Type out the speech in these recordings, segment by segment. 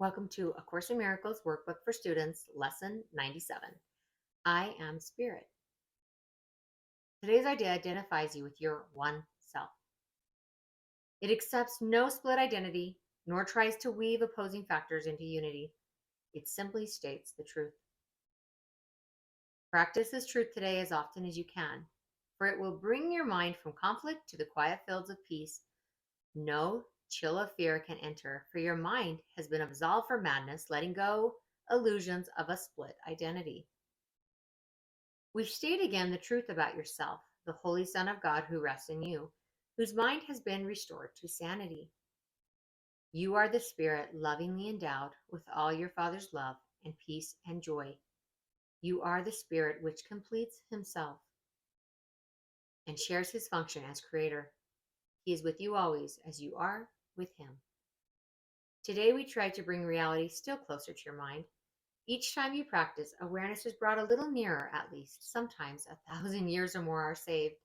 Welcome to A Course in Miracles Workbook for Students, Lesson 97. I am Spirit. Today's idea identifies you with your one self. It accepts no split identity, nor tries to weave opposing factors into unity. It simply states the truth. Practice this truth today as often as you can, for it will bring your mind from conflict to the quiet fields of peace. No chill of fear can enter, for your mind has been absolved from madness, letting go illusions of a split identity. We state again the truth about yourself, the Holy Son of God who rests in you, whose mind has been restored to sanity. You are the Spirit lovingly endowed with all your Father's love and peace and joy. You are the Spirit which completes Himself and shares His function as Creator. He is with you always as you are with Him. Today we try to bring reality still closer to your mind. Each time you practice, awareness is brought a little nearer, at least. Sometimes 1,000 years or more are saved.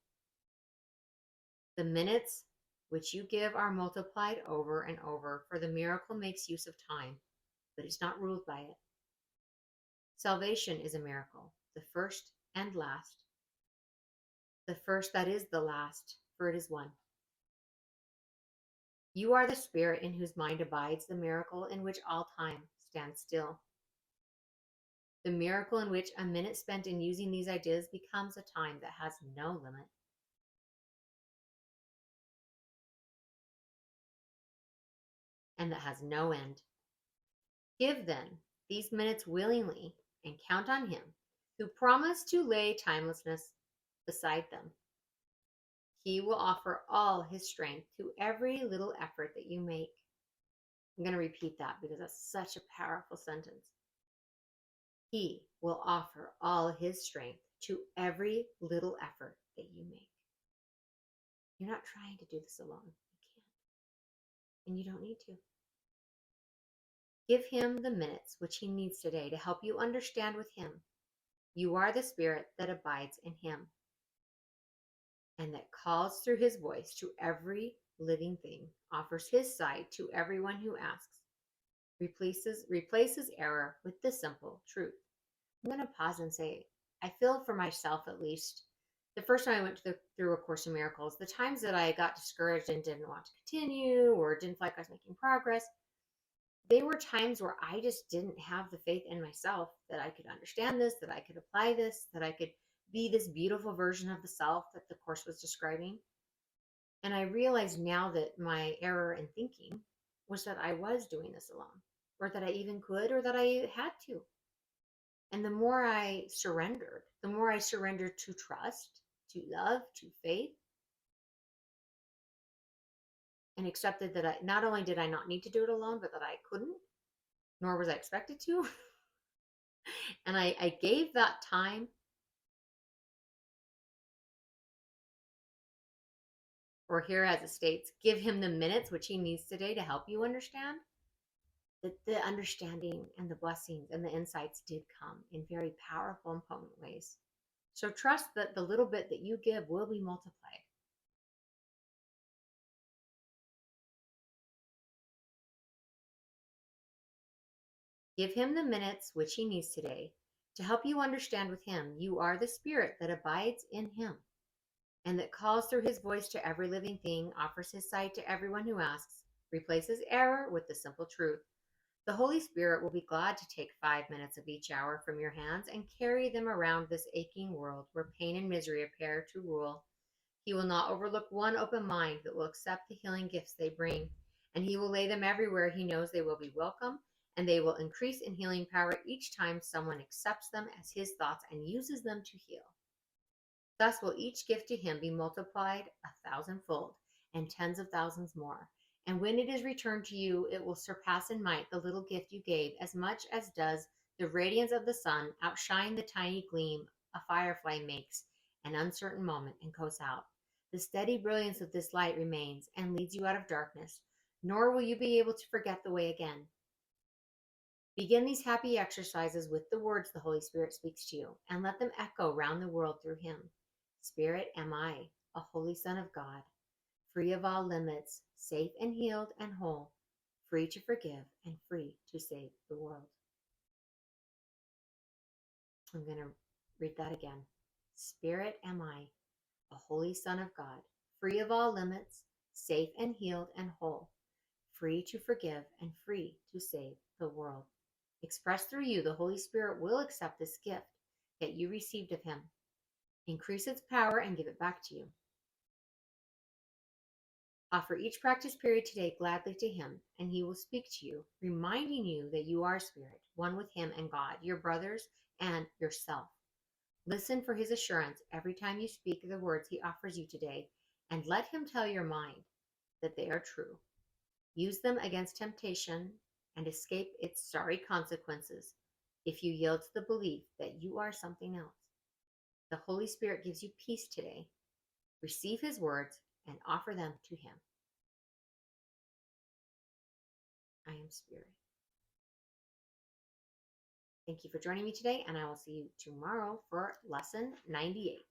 The minutes which you give are multiplied over and over, for the miracle makes use of time, but is not ruled by it. Salvation is a miracle, the first and last. The first that is the last, for it is one. You are the Spirit in whose mind abides the miracle in which all time stands still. The miracle in which a minute spent in using these ideas becomes a time that has no limit. And that has no end. Give then these minutes willingly and count on Him who promised to lay timelessness beside them. He will offer all His strength to every little effort that you make. I'm going to repeat that because that's such a powerful sentence. He will offer all His strength to every little effort that you make. You're not trying to do this alone. You can't. And you don't need to. Give Him the minutes which He needs today to help you understand with Him. You are the Spirit that abides in Him and that calls through His voice to every living thing, offers His side to everyone who asks, replaces error with the simple truth. I'm going to pause and say, I feel for myself at least, the first time I went through A Course in Miracles, the times that I got discouraged and didn't want to continue or didn't feel like I was making progress, they were times where I just didn't have the faith in myself that I could understand this, that I could apply this, that I could be this beautiful version of the self that the Course was describing. And I realize now that my error in thinking was that I was doing this alone, or that I even could, or that I had to. And the more I surrendered to trust, to love, to faith, and accepted that not only did I not need to do it alone, but that I couldn't, nor was I expected to. And I gave that time, or here as it states, give Him the minutes which He needs today to help you understand. That the understanding and the blessings and the insights did come in very powerful and potent ways. So trust that the little bit that you give will be multiplied. Give Him the minutes which He needs today to help you understand with Him. You are the Spirit that abides in Him and that calls through His voice to every living thing, offers His sight to everyone who asks, replaces error with the simple truth. The Holy Spirit will be glad to take 5 minutes of each hour from your hands and carry them around this aching world where pain and misery appear to rule. He will not overlook one open mind that will accept the healing gifts they bring, and He will lay them everywhere He knows they will be welcome, and they will increase in healing power each time someone accepts them as His thoughts and uses them to heal. Thus will each gift to Him be multiplied 1,000-fold and tens of thousands more. And when it is returned to you, it will surpass in might the little gift you gave, as much as does the radiance of the sun outshine the tiny gleam a firefly makes an uncertain moment and goes out. The steady brilliance of this light remains and leads you out of darkness, nor will you be able to forget the way again. Begin these happy exercises with the words the Holy Spirit speaks to you, and let them echo round the world through Him. Spirit am I, a holy Son of God, free of all limits, safe and healed and whole, free to forgive and free to to save the world. I'm going to read that again. Spirit am I, a holy Son of God, free of all limits, safe and healed and whole, free to forgive and free to save the world. Expressed through you, the Holy Spirit will accept this gift that you received of him, increase its power, and give it back to you. Offer each practice period today gladly to him, and he will speak to you, reminding you that you are spirit, one with him and God, your brothers, and yourself. Listen for his assurance every time you speak the words he offers you today, and let him tell your mind that they are true. Use them against temptation and escape its sorry consequences if you yield to the belief that you are something else. The Holy Spirit gives you peace today. Receive his words and offer them to him. I am spirit. Thank you for joining me today, and I will see you tomorrow for lesson 98.